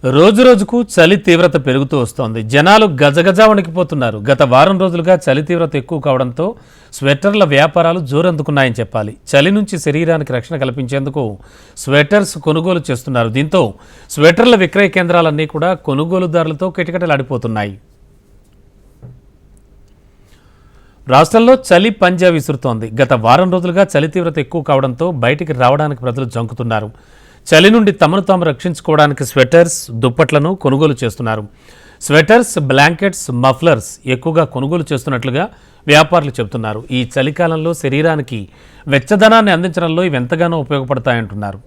రోజురోజుకు చలి తీవ్రత పెరుగుతూ వస్తోంది. జనాలు గజగజ వణికిపోతున్నారు. గత వారం రోజులుగా చలి తీవ్రత ఎక్కువ కావడంతో స్వెటర్ల వ్యాపారాలు జోరందుకున్నాయని చెప్పాలి. చలి నుంచి శరీరానికి రక్షణ కల్పించేందుకు స్వెటర్స్ కొనుగోలు చేస్తున్నారు. దీంతో స్వెటర్ల విక్రయ కేంద్రాలన్నీ కూడా కొనుగోలుదారులతో కిటకిటలాడిపోతున్నాయి. రాష్ట్రంలో చలి పంజా విసురుతోంది. గత వారం రోజులుగా చలి తీవ్రత ఎక్కువ కావడంతో బయటికి రావడానికి ప్రజలు జంకుతున్నారు. చలి నుండి తమను తాము రక్షించుకోవడానికి స్వెటర్స్, దుప్పట్లను కొనుగోలు చేస్తున్నారు. స్వెటర్స్, బ్లాంకెట్స్, మఫ్లర్స్ ఎక్కువగా కొనుగోలు చేస్తున్నట్లుగా వ్యాపారులు చెబుతున్నారు. ఈ చలికాలంలో శరీరానికి వెచ్చదనాన్ని అందించడంలో ఇవి ఎంతగానో ఉపయోగపడతాయంటున్నారు.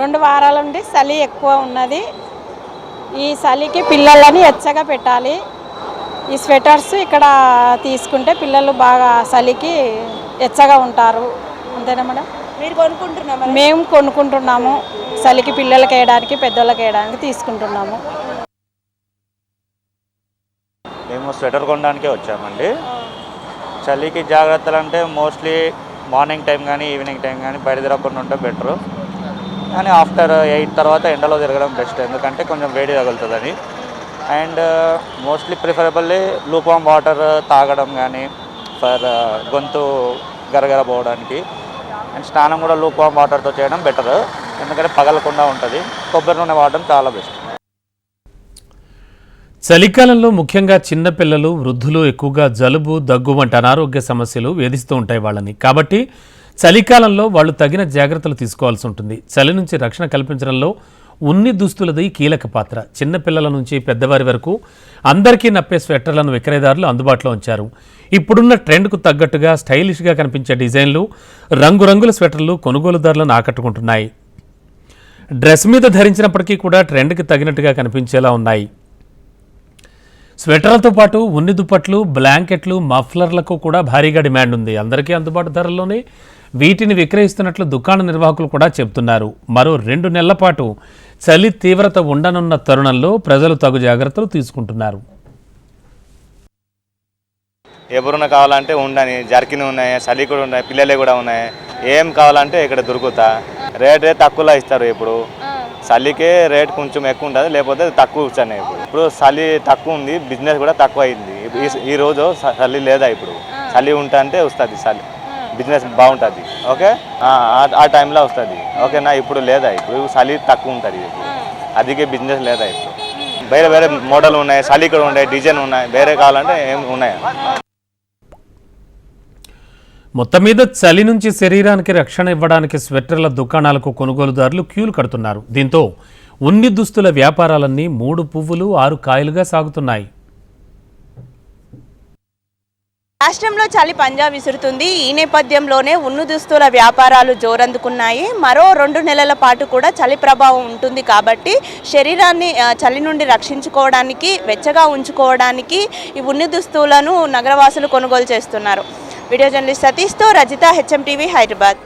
రెండు వారాల నుండి చలి ఎక్కువ ఉన్నది. ఈ చలికి పిల్లలని ఎచ్చగా పెట్టాలి. ఈ స్వెటర్స్ ఇక్కడ తీసుకుంటే పిల్లలు బాగా చలికి ఎచ్చగా ఉంటారు. అంతేనా మేడం? మీరు కొనుక్కుంటున్నాము? మేము కొనుక్కుంటున్నాము. చలికి పిల్లలకి వేయడానికి, పెద్దోళ్ళకి వేయడానికి తీసుకుంటున్నాము. మేము స్వెటర్ కొనడానికే వచ్చామండి. చలికి జాగ్రత్తలు అంటే మోస్ట్లీ మార్నింగ్ టైం కానీ ఈవినింగ్ టైం కానీ బయట తిరగకుండా ఉంటే బెటరు. కానీ ఆఫ్టర్ 8 తర్వాత ఎండలో తిరగడం బెస్ట్, ఎందుకంటే కొంచెం వేడి తగులుతుందని. And mostly preferably lukewarm water తాగడం కానీ ఫర్ గొంతు గరగర పోవడానికి. అండ్ స్నానం కూడా లూక్ వామ్ వాటర్తో చేయడం బెటర్, ఎందుకంటే పగలకుండా ఉంటుంది. కొబ్బరి నూనె వాడడం చాలా బెస్ట్. చలికాలంలో ముఖ్యంగా చిన్నపిల్లలు, వృద్ధులు ఎక్కువగా జలుబు, దగ్గు వంటి అనారోగ్య సమస్యలు వేధిస్తూ ఉంటాయి వాళ్ళని. కాబట్టి చలికాలంలో వాళ్ళు తగిన జాగ్రత్తలు తీసుకోవాల్సి ఉంటుంది. చలి నుంచి రక్షణ కల్పించడంలో ఉన్ని దుస్తులది కీలక పాత్ర. చిన్నపిల్లల నుంచి పెద్దవారి వరకు అందరికీ నప్పే స్వెటర్లను విక్రయదారులు అందుబాటులో ఉంచారు. ఇప్పుడున్న ట్రెండ్కు తగ్గట్టుగా స్టైలిష్గా కనిపించే డిజైన్లు, రంగురంగుల స్వెటర్లు కొనుగోలుదారులను ఆకట్టుకుంటున్నాయి. డ్రెస్ మీద ధరించినప్పటికీ కూడా ట్రెండ్కి తగినట్టుగా కనిపించేలా ఉన్నాయి. స్వెటర్లతో పాటు ఉన్ని దుప్పట్లు, బ్లాంకెట్లు, మఫ్లర్లకు కూడా భారీగా డిమాండ్ ఉంది. అందరికీ అందుబాటు ధరల్లోనే వీటిని విక్రయిస్తున్నట్లు దుకాణ నిర్వాహకులు కూడా చెబుతున్నారు. మరో 2 నెలల పాటు చలి తీవ్రత ఉండనున్న తరుణంలో ప్రజలు తగు జాగ్రత్తలు తీసుకుంటున్నారు. ఎవరున్నా కావాలంటే ఉండని జర్కిన్ ఉన్నాయి, చలి కూడా ఉన్నాయి, పిల్లలే కూడా ఉన్నాయి. ఏం కావాలంటే ఇక్కడ దొరుకుతా. రేట్ తక్కువలో ఇస్తారు. ఇప్పుడు చలికే రేట్ కొంచెం ఎక్కువ ఉంటుంది, లేకపోతే తక్కువ ఇచ్చాను. ఇప్పుడు చలి తక్కువ ఉంది, బిజినెస్ కూడా తక్కువ అయింది. ఈ రోజు చలి లేదా, ఇప్పుడు చలి ఉంటా అంటే వస్తుంది చలి, బిజినెస్ బాగుంటుంది. ఓకే, ఆ టైంలో వస్తుంది. ఓకేనా? ఇప్పుడు లేదా, ఇప్పుడు చలి తక్కువ ఉంటుంది, అదికే బిజినెస్ లేదా. ఇప్పుడు వేరే వేరే మోడల్ ఉన్నాయి, చలి కూడా ఉన్నాయి, డిజైన్ ఉన్నాయి, వేరే కావాలంటే ఏం ఉన్నాయి. మొత్తం మీద చలి నుంచి శరీరానికి రక్షణ ఇవ్వడానికి స్వెటర్ల దుకాణాలకు కొనుగోలుదారులు క్యూలు కడుతున్నారు. దీంతో ఉన్ని దుస్తుల వ్యాపారాలన్నీ 3 పువ్వులు 6 కాయలుగా సాగుతున్నాయి. రాష్ట్రంలో చలి పంజా విసురుతుంది. ఈ నేపథ్యంలోనే ఉన్ని దుస్తుల వ్యాపారాలు జోరందుకున్నాయి. మరో 2 నెలల పాటు కూడా చలి ప్రభావం ఉంటుంది. కాబట్టి శరీరాన్ని చలి నుండి రక్షించుకోవడానికి, వెచ్చగా ఉంచుకోవడానికి ఈ ఉన్ని దుస్తులను నగరవాసులు కొనుగోలు చేస్తున్నారు. వీడియో జర్నలిస్ట్ సతీష్తో రజిత, HM టీవీ, హైదరాబాద్.